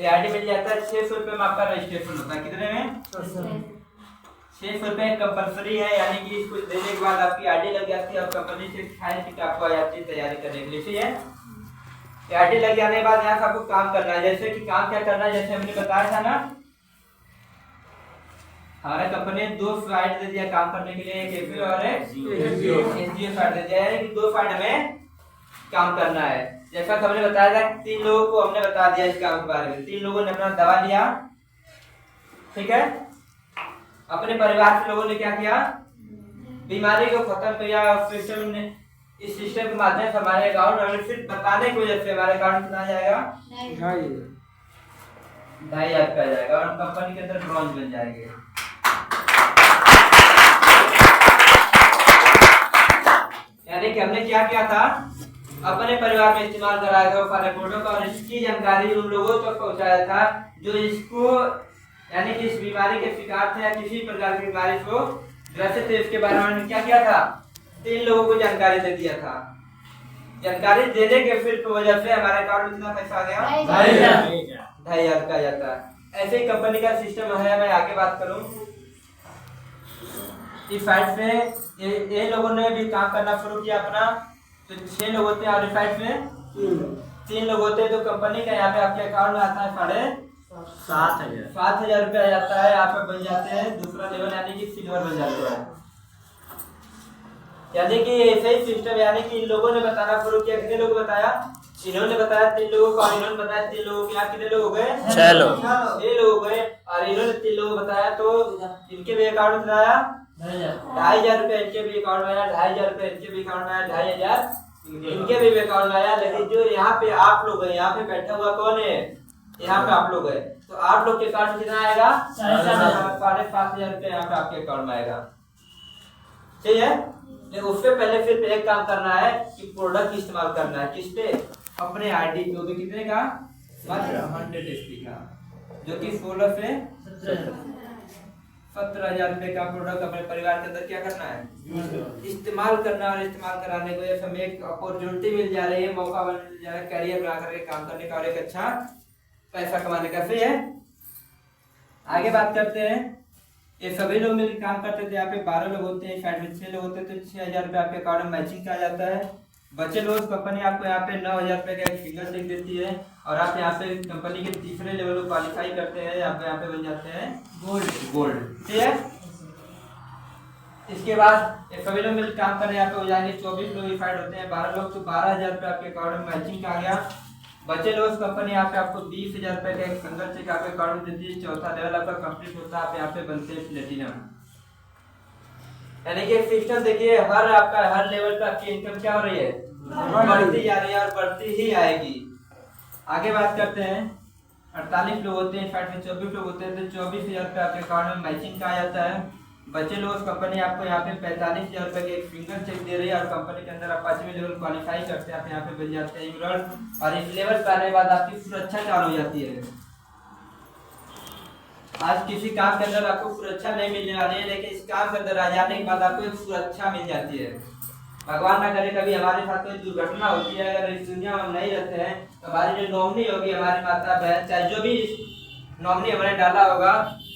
ARD मिल जाता है। 600 रुपये में आपका रजिस्ट्रेशन होता है। कितने में? 600 रुपये कंपलसरी है, यानी कि इसको देने के बाद आपकी ARD लग जाती है और कंपनी से फाइल टिकट आपको आ जाती है तैयारी करने के लिए। ठीक है, ARD लग जाने के बाद यहाँ से आपको काम करना है। जैसे कि काम क्या करना है, जैसे हमने बताया था ना, हमारे कंपनी ने 2 साइट दे दिया काम करने के लिए, एक एपीओ और एक एनजीओ साइट दे दिया है कि 2 साइट में काम करना है। जैसा कि हमने बताया था 3 लोगों को हमने बता दिया इस काम के बारे में। 3 लोगों ने अपना दवा लिया, ठीक है, अपने परिवार के लोगों ने क्या किया, बीमारी को खत्म किया। सिस्टम ने इस सिस्टम के माध्यम से हमारे अकाउंट में फिर बताने की वजह से हमारे अकाउंट कितना जाएगा, 2,500 का जाएगा और कंपनी के अंदर ब्रॉन्ज बन जाएंगे। यानी कि हमने क्या किया था, अपने परिवार में इस्तेमाल कराया था सारे फोटो का और इसकी जानकारी उन लोगों तक पहुंचाया था जो इसको यानी कि इस बीमारी के शिकार थे या किसी प्रकार की बीमारी को ग्रसित थे। इसके बारे में क्या किया था, 3 लोगों को जानकारी दे दिया था। जानकारी देने के फिर वजह से हमारे अकाउंट में कितना पैसा आ गया, 2,500 का जाता है। ऐसे ही कंपनी का सिस्टम है। मैं आगे बात करूं, इस साइड पे ये लोगों ने भी काम करना शुरू किया अपना, तो 6 लोग होते हैं और इस साइड पे 3 लोग होते हैं। तो कंपनी का यहाँ पे आपके अकाउंट में आता है 7,500 रुपया जाता है। यहाँ पे बन जाते हैं दूसरा लेवल, यानी कि सिल्वर बन जाता है। यानी कि ऐसे ही सिस्टम, यानी कि इन लोगों ने बताना शुरू किया। कितने लोग बताया, इन्होंने बताया 3 लोगों को और इन्होंने बताया 3 लोगों को। यहाँ कितने लोग हो गए, 6 लोग। 6 लोग हो गए और इन्होंने 3 लोगों को बताया। तो इनके भी अकाउंट में आया 2,500 रुपये, इनके भी अकाउंट में आया 2,500 रुपये, इनके भी अकाउंट में आया 2,500, इनके भी अकाउंट में आया। लेकिन जो यहाँ पे आप लोग हैं, यहाँ पे बैठा हुआ कौन है, यहाँ पे आप लोग है, तो आप लोग के अकाउंट में कितना आएगा, 7,500 रुपये यहाँ पे आपके अकाउंट में आएगा। ठीक है, लेकिन उससे पहले फिर एक काम करना है कि प्रोडक्ट इस्तेमाल करना है। किस पे, अपने आरडी पे। भी कितने का, 100 एचपी का, जो कि 16 से 17,000 रुपए का प्रोडक्ट अपने परिवार के अंदर क्या करना है, इस्तेमाल करना। और इस्तेमाल कराने को जैसे हमें एक अपॉर्चुनिटी मिल जा रही है, मौका मिल जा रहा है कैरियर बना करके काम करने का और एक अच्छा पैसा कमाने का। सही है, आगे बात करते हैं। ये सभी लोग मिलकर काम करते थे। यहाँ पे 12 लोग होते हैं, साइड में 6 लोग होते हैं, तो 6,000 रुपये आपके अकाउंट में मैचिंग का जाता है। बचे लोग कंपनी आपको यहाँ पे 9,000 रुपये का एक फिंगर चेक देती है और आप यहाँ पे कंपनी के तीसरे लेवल को क्वालिफाई करते हैं, यहाँ पे बन जाते हैं गोल्ड। ठीक है, इसके बाद ये सभी लोग मिलकर काम कर रहे हैं, यहाँ पे हो जाएंगे 24 लोग फाइड होते हैं, 12 लोग, तो 12,000 रुपये आपके अकाउंट में मैचिंग का आ गया। बचे लोग कंपनी यहाँ पे आपको 20,000 रुपये का एक फिंगर चेक आपके अकाउंट में देती है। चौथा लेवल आपका कंप्लीट होता है, आप यहाँ पे बनते हैं प्लेटिनम। यानी कि सिस्टम देखिए, हर लेवल पे आपकी इनकम क्या हो रही है, बढ़ती जा रही है और बढ़ती ही आएगी। आगे बात करते हैं। 48 लोग होते हैं, 24 लोग होते हैं, तो 24,000 रुपये आपके अकाउंट में मैचिंग का आ जाता है। बचे लोग कंपनी आपको यहाँ पे 45,000 रुपये के एक फिंगर चेक दे रही है और कंपनी के अंदर आप 5वें लेवल क्वालिफाई करते हैं, आप यहाँ पे बन जाते हैं इमराल्ड। और इस लेवल पे आने के बाद आपकी सुरक्षा चालू हो जाती है। आज किसी काम के अंदर आपको सुरक्षा नहीं मिलने वाली है, लेकिन इस काम के अंदर आ जाने के बाद आपको एक सुरक्षा मिल जाती है। भगवान ना करे कभी हमारे साथ कोई दुर्घटना होती है, अगर इस दुनिया में हम नहीं रहते हैं, तो हमारी जो नॉमिनी होगी, हमारी माता बहन, चाहे जो भी नॉमिनी हमने डाला होगा,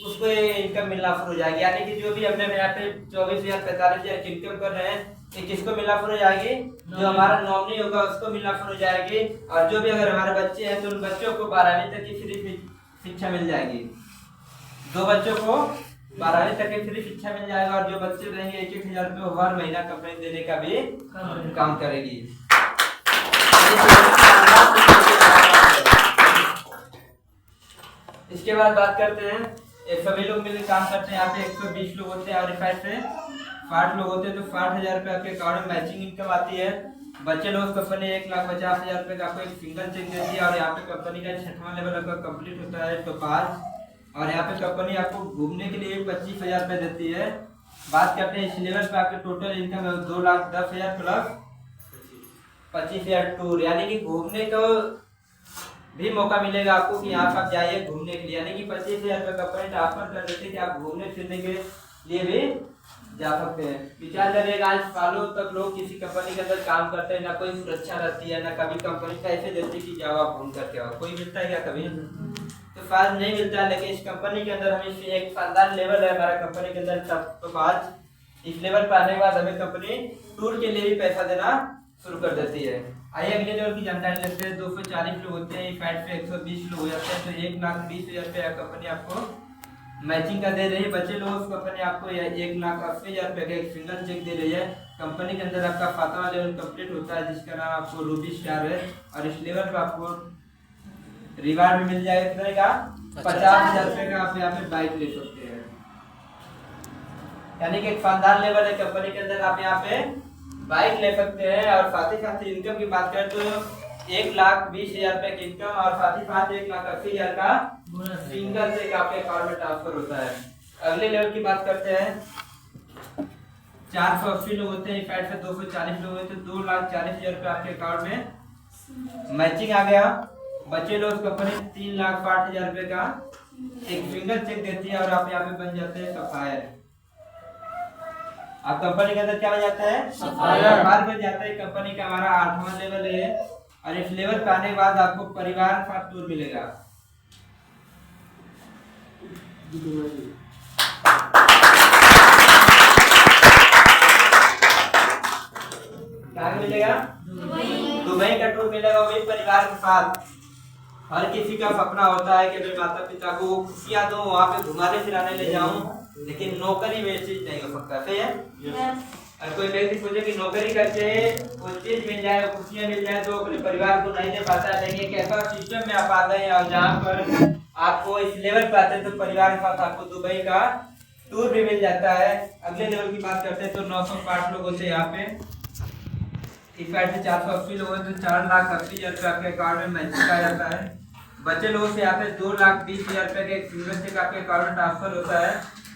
उसको इनकम मिलना शुरू हो जाएगी। यानी कि जो भी हमने यहाँ पे 24,000 45,000 इनकम कर रहे हैं, ये किसको मिलना शुरू हो जाएगी, जो हमारा नॉमिनी होगा उसको मिलना शुरू हो जाएगी। और जो भी अगर हमारे बच्चे हैं, तो उन बच्चों को 12वीं तक की फ्री शिक्षा मिल जाएगी। 2 बच्चों को 12वीं तक की फ्री शिक्षा मिल जाएगा और जो बच्चे रहेंगे 1,000 रुपये हर महीना कंपनी देने का भी काम करेगी। इसके बाद बात करते हैं, ये सभी लोग मिलकर काम करते हैं। यहाँ पे 120 लोग होते हैं और इफाइट से 60 लोग होते हैं, तो 60,000 रुपये आपके अकाउंट में मैचिंग इनकम आती है। बच्चे लोग कंपनी 1,50,000 रुपये का आपको एक सिंगल चेक देती है और यहाँ पे कंपनी का 6वां लेवल आपका कंप्लीट होता है, तो 5। और यहाँ पे कंपनी आपको घूमने के लिए 25,000 रुपये देती है। बात करते हैं इस लेवल पे आपके टोटल इनकम है 2,10,000 प्लस 25,000 टूर, यानी कि घूमने को भी मौका मिलेगा आपको कि यहाँ आप जाइए घूमने के लिए। यानी कि 25,000 रुपये कंपनी ट्रांसफर कर देते हैं कि आप घूमने फिरने के लिए भी जा सकते हैं। विचार करिएगा, आज सालों तक लोग किसी कंपनी के अंदर काम करते हैं, ना कोई सुरक्षा रहती है, ना कभी कंपनी पैसे देती कि जाओ आप घूम करके आओ। कोई मिलता है क्या कभी? तो 5 नहीं मिलता है, लेकिन इस कंपनी के अंदर हमें एक शानदार लेवल है हमारा कंपनी के अंदर तो 5। इस लेवल पर आने के बाद हमें कंपनी टूर के लिए भी पैसा देना शुरू कर देती है। आइए अगले लेवल की जानकारी लेते हैं। 240 लोग होते हैं, फैट पे 120 लोग हो जाते हैं, तो 1,20,000 रुपये कंपनी आपको मैचिंग का दे रही है। बचे लोग कंपनी आपको 1,80,000 रुपये का एक सिंगल चेक दे रही है। कंपनी के अंदर आपका 7वां लेवल कंप्लीट होता है, जिसका नाम आपको रूबी स्टार है, और इस लेवल पर आपको रिवार्ड भी मिल जाएगा कितने का, 50,000 रुपये का। आप यहाँ पे बाइक ले सकते हैं, यानी कि एक शानदार लेवल है कंपनी के अंदर। आप यहाँ पे बाइक ले सकते हैं, और साथ ही साथ इनकम की बात करें तो 1,20,000 रुपये की इनकम, और साथ ही साथ 1,80,000 का सिंगल चेक आपके अकाउंट में ट्रांसफर होता है। अगले लेवल की बात करते हैं। 480 लोग होते हैं, फैट से 240 लोग होते हैं, 2,40,000 रुपये आपके अकाउंट में मैचिंग आ गया। बचे लोग कंपनी 3,60,000 रुपये का एक सिंगल चेक देती है, और आप यहाँ पे बन जाते हैं सफायर। आप कंपनी के अंदर क्या बन जाता है, सफायर बन जाता है। कंपनी का हमारा 8वां लेवल है, और इस लेवल पे आने के बाद आपको परिवार का टूर मिलेगा। कहाँ मिलेगा, दुबई का टूर मिलेगा, वो भी परिवार के साथ। हर किसी का सपना होता है कि मैं माता पिता को खुशियां दूं, वहाँ पे घुमाने फिराने ले जाऊं, लेकिन नौकरी में चीज नहीं हो सकता। सही है। और कोई व्यक्ति सोचे कि नौकरी करके कोई चीज मिल जाए, खुशियां मिल जाए, तो अपने परिवार को नहीं दे पाता है। लेकिन एक ऐसा सिस्टम में आप आ गए और जहाँ पर आपको इस लेवल पे आते हैं, तो परिवार के साथ आपको दुबई का टूर भी मिल जाता है। अगले लेवल की बात करते हैं तो 960 लोग होते हैं यहाँ पे। इस साइड से 480 लोग होते हैं, 4,80,000 रुपये आपके अकाउंट में मैचिंग आ जाता है। बचे लोगों से यहाँ पे 2,20,000 रुपये का एक सिंगल चेक आपके अकाउंट में ट्रांसफर होता है।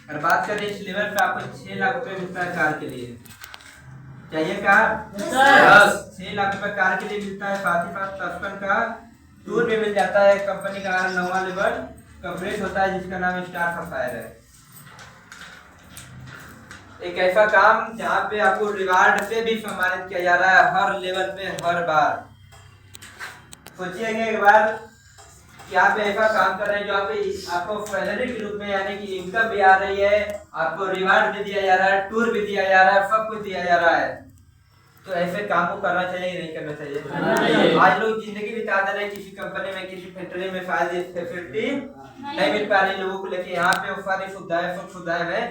और बात करें इस लेवल पे आपको 6 लाख रुपए मिलता है कार के लिए। चाहिए कार? 6 लाख रुपए कार के लिए मिलता है। साथ ही साथ 55 का टूर भी मिल जाता है। कंपनी का 9वां लेवल कंप्लीट होता है, जिसका नाम स्टार सफायर है। एक ऐसा काम जहाँ पे आपको रिवार्ड से भी सम्मानित किया जा रहा है, हर लेवल पे, हर बार। सोचिएगा एक बार कि आप ऐसा काम कर रहे हैं जो आपको सैलरी के रूप में, यानी कि इनकम भी आ रही है, आपको रिवार्ड भी दिया जा रहा है, टूर भी दिया जा रहा है, सब कुछ दिया जा रहा है। तो ऐसे काम को करना चाहिए कि नहीं करना चाहिए? आज लोग जिंदगी बिता दे रहे हैं किसी कंपनी में, किसी फैक्ट्री में, शायद ये फैसिलिटी नहीं मिल पा रही लोगों को, लेकिन यहाँ पे वो सारी सुविधाएं, सब सुविधाएं में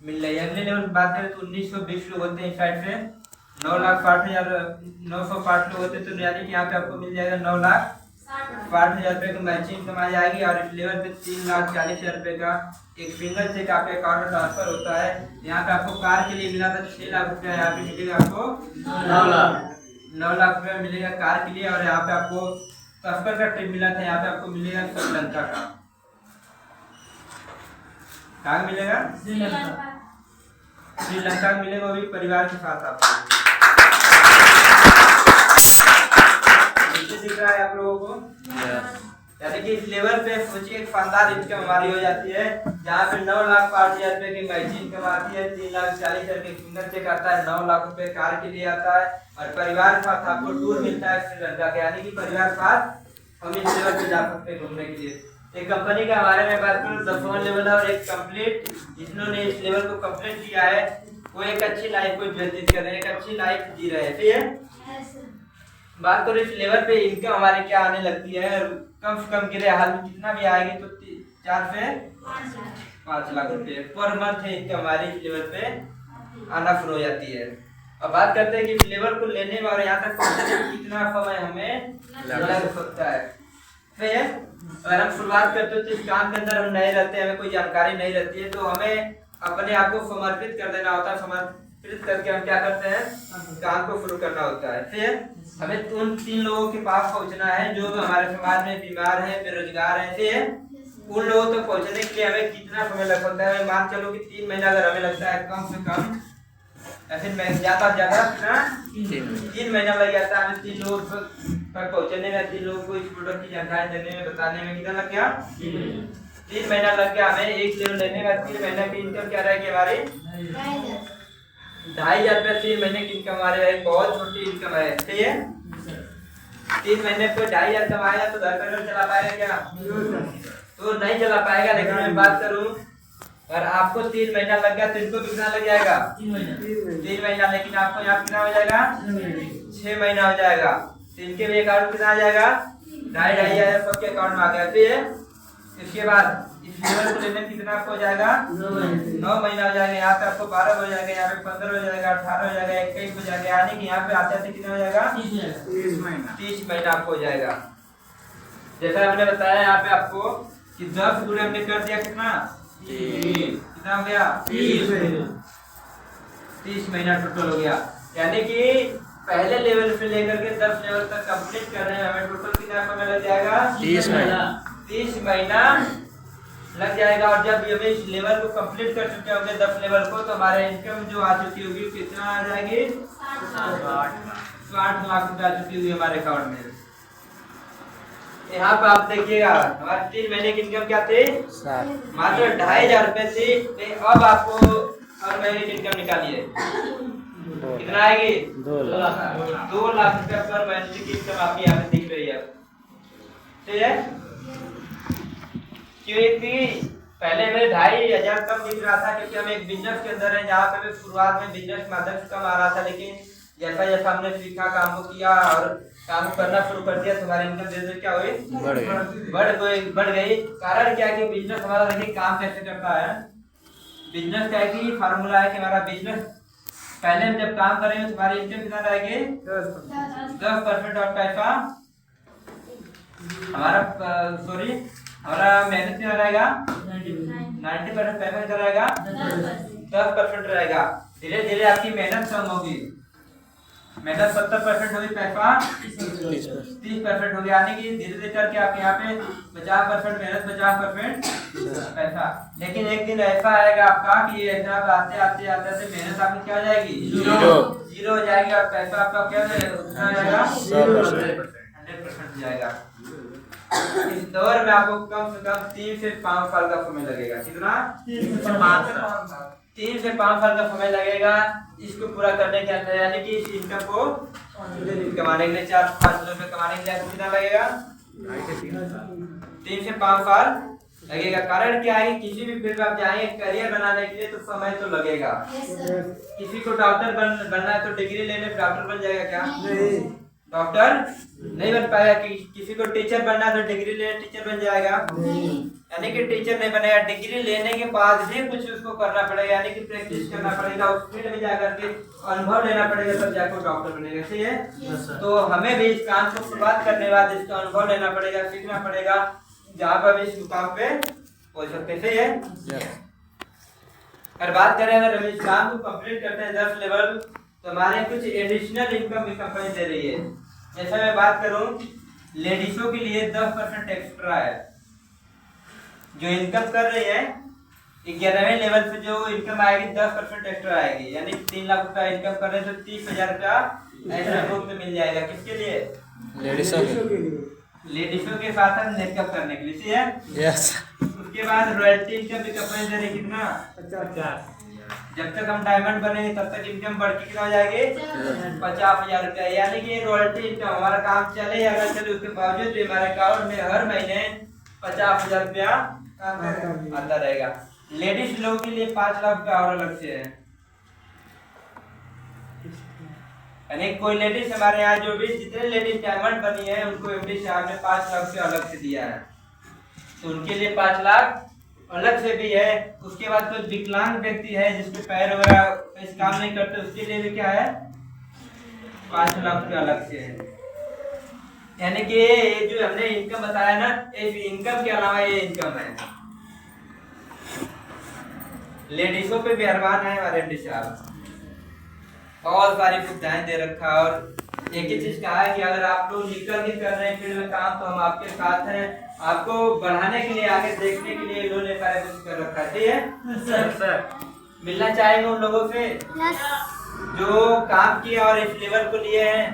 मिल रही है। अगले लेवल की बात करें तो 1920 लोग होते हैं इस साइड से, 9,60,000 लोग होते हैं, तो यानी कि यहाँ पे आपको मिल जाएगा 9,60,000 रुपये की मैचिंग कमाई जाएगी। और इस लेवल पे 3,40,000 रुपये का एक सिंगल चेक आपके अकाउंट में ट्रांसफर होता है। यहाँ पे आपको कार के लिए मिला था 6 लाख रुपया, यहाँ पे मिलेगा आपको 9 लाख रुपया मिलेगा कार के लिए। और यहाँ पे आपको 70 का ट्रिप मिला था, यहाँ पे आपको मिलेगा श्रीलंका का। कहाँ मिलेगा? श्रीलंका मिलेगा, वो भी परिवार के साथ आपको। दिख रहा है आप लोगों को? यानी कि इस लेवल पे सोचिए एक शानदार इनकम हमारी हो जाती है, जहाँ पे 9,60,000 रुपए की मैचिंग इनकम आती है, 3,40,000 के सिंगल चेक आता है, 9 लाख रुपए कार के लिए आता है, और परिवार के साथ आपको टूर मिलता है श्रीलंका का। यानी कि परिवार के साथ हम इस लेवल पे जा सकते हैं घूमने के लिए। एक कंपनी का बारे में बात करूँ, 10वां लेवल है, और एक कंप्लीट जिन्होंने इस लेवल को कंप्लीट किया है, वो एक अच्छी लाइफ को व्यतीत कर रहे हैं, एक अच्छी लाइफ जी रहे हैं। ठीक है, बात करो इस लेवल पे इनकम हमारे क्या आने लगती है, कम से कम गिरे हाल में कितना भी आएगी तो 4 से 5 लाख रुपए पर मंथ इनकम हमारी इस लेवल पे आना शुरू हो जाती है। अब बात करते हैं कि इस लेवल को लेने में और यहाँ तक पहुँचने में कितना समय हमें लग सकता है। सही है। अगर हम शुरुआत करते हैं तो इस काम के अंदर हम नहीं रहते, हमें कोई जानकारी नहीं रहती है, तो हमें अपने आप को समर्पित कर देना होता है। समर्पित करके हम क्या करते हैं, काम को शुरू करना होता है। फिर हमें उन 3 लोगों के पास पहुंचना है जो हमारे समाज में बीमार है, बेरोजगार है। फिर उन लोगों तक पहुंचने के लिए हमें कितना समय लग सकता है? मान चलो कि 3 महीना अगर हमें लगता है कम से कम, ऐसे में ज्यादा कितना 3 महीना लग जाता है हमें 3 लोगों तक पहुंचने में, 3 लोगों को इस प्रोडक्ट की जानकारी देने में, बताने में। कितना लग गया? 3 महीना लग गया हमें एक लेवल लेने में। 3 महीने की इनकम क्या रहेगी हमारी? 2,500 रुपये 3 महीने की इनकम हमारे, बहुत छोटी इनकम है। ठीक है, 3 महीने पे 2,500 कमाया तो घर पर चला पाएगा क्या? तो नहीं चला पाएगा। लेकिन मैं बात करूं और आपको 3 महीना लग गया तो इनको भी कितना लग जाएगा? 3 महीना। लेकिन आपको यहाँ कितना हो जाएगा? 6 महीना हो जाएगा। तो इनके भी अकाउंट कितना आ जाएगा? 2,500 सबके अकाउंट में आ गया। फिर इसके बाद इस लेवल को लेने कितना आपको हो जाएगा? 9 महीना हो जाएगा। यहाँ पे आपको 12 हो जाएगा, यहाँ पे 15 हो जाएगा, 18 हो जाएगा, 21 हो जाएगा। यानी कि यहाँ पे आते आते कितना हो जाएगा? 30 महीना आपको हो जाएगा। जैसा हमने बताया यहाँ पे आपको कि 10 पूरे हमने कर दिया कितना? कितना हो गया? 30 महीना टोटल हो गया। यानी कि पहले लेवल से लेकर के 10 लेवल तक कंप्लीट कर रहे हैं, हमें टोटल कितना समय लग जाएगा? 30 महीना। 30 महीना लग जाएगा। और जब ये इस लेवल को कंप्लीट कर चुके होंगे 10 लेवल को, तो हमारे इनकम जो आ चुकी होगी कितना आ जाएगी? 60 लाख रुपए आ चुकी होगी हमारे अकाउंट में। यहाँ पे आप देखिएगा हमारे 3 महीने की इनकम क्या थी? मात्र 2,500 रुपए थी। अब आपको हर महीने की इनकम निकालिए, कितना आएगी? 2 लाख। 2 लाख रुपए पर महीने की इनकम आपकी यहाँ पे दिख रही है। ठीक है, क्योंकि पहले में 2,500 कम दिख रहा था, क्योंकि हम एक बिजनेस के अंदर है जहाँ पे शुरुआत में बिजनेस माध्यम से कम आ रहा था। लेकिन जैसा जैसा हमने सीखा, काम को किया और काम करना शुरू कर दिया, तो हमारी इनकम धीरे धीरे क्या हुई? बढ़ गई। कारण क्या है कि बिजनेस हमारा देखिए काम कैसे करता है। बिजनेस का एक ही फार्मूला है कि हमारा बिजनेस पहले हम जब काम करेंगे तो हमारी इनकम कितना रहेगी? 10% और पैसा हमारा मेहनत कितना रहेगा? 90% पैसा कितना रहेगा? 10% रहेगा। धीरे धीरे आपकी मेहनत कम होगी। मेहनत 70% होगी, पैसा 30% हो गया। यानी कि धीरे धीरे करके आप यहाँ पे 50% मेहनत, 50% पैसा। लेकिन एक दिन ऐसा आएगा आपका कि ये ऐसा आते आते आते आते मेहनत आपकी क्या हो जाएगी? जीरो हो जाएगी। और पैसा आपका क्या हो जाएगा? 100% हो जाएगा। इस दौर में आपको कम से कम 3 से 5 साल का समय लगेगा। कितना? 3 से 5 साल का समय लगेगा इसको पूरा करने के अंदर। यानी कि इस इनकम को कमाने के लिए 4-5 रुपए कमाने के लिए आपको कितना लगेगा? 3 से 5 साल लगेगा। कारण क्या है कि किसी भी फील्ड में आप जाएंगे करियर बनाने के लिए तो समय तो लगेगा। किसी को डॉक्टर बनना है तो डिग्री लेने से डॉक्टर बन जाएगा क्या? डॉक्टर नहीं बन पाएगा। किसी को टीचर बनना है तो डिग्री ले टीचर बन जाएगा? यानी कि टीचर नहीं बनेगा। डिग्री लेने के बाद भी कुछ उसको करना पड़ेगा, यानी कि प्रैक्टिस करना पड़ेगा, उस फील्ड में जाकर के अनुभव लेना पड़ेगा, तब जाकर डॉक्टर बनेगा। सही है। तो हमें भी इस काम को शुरुआत करने के बाद इसका अनुभव लेना पड़ेगा, सीखना पड़ेगा, जहाँ पर इस मुकाम पे पहुंच सकते। सही है। और बात करें अगर हम इस काम को कंप्लीट करते हैं 10 लेवल, तो हमारे कुछ एडिशनल इनकम भी कंपनी दे रही है। जैसे मैं बात करूं, लेडीजों के लिए 10% एक्स्ट्रा है। जो इनकम कर रही है 11वें लेवल से जो इनकम आएगी 10% एक्स्ट्रा आएगी। यानी 3 लाख रुपया इनकम कर रहे हैं तो 30,000 रुपया ऐसा मुफ्त में मिल जाएगा। किसके लिए? लेडीजों के साथ मेकअप करने के लिए। सही है। उसके बाद रॉयल्टी इनकम भी कंपनी दे रही है। कितना? 50। जब तक हम डायमंड बनेंगे तब तक इनकम बढ़ के कितना हो जाएगी? 50,000 रुपया। यानी कि रॉयल्टी इनकम हमारा काम चले या ना चले, उसके बावजूद भी हमारे अकाउंट में हर महीने 50,000 रुपया आता रहेगा। लेडीज लोगों के लिए 5 लाख रुपया और अलग से है। यानी कोई लेडीज हमारे यहाँ जो भी जितने लेडीज डायमंड बनी है उनको एमडी साहब ने 5 लाख रुपया अलग से दिया है, तो उनके लिए 5 लाख अलग से भी है। उसके बाद कोई विकलांग व्यक्ति है जिसके पैर वगैरह इस काम नहीं करते, उसके लिए भी क्या है? 5 लाख रुपया अलग से है। यानी कि ये जो हमने इनकम बताया ना, इस इनकम के अलावा ये इनकम है। लेडीजों पे मेहरबान है हमारे एमडी साहब, बहुत सारी सुविधाएं दे रखा। और एक ही चीज कहा है कि अगर आप लोग निकल के कर रहे हैं फील्ड में काम, तो हम आपके साथ हैं, आपको बढ़ाने के लिए, आगे देखने के लिए इन्होंने सारे कुछ कर रखा है। ठीक है सर। मिलना चाहेंगे उन लोगों से जो काम किया और इस लेवल को लिए हैं।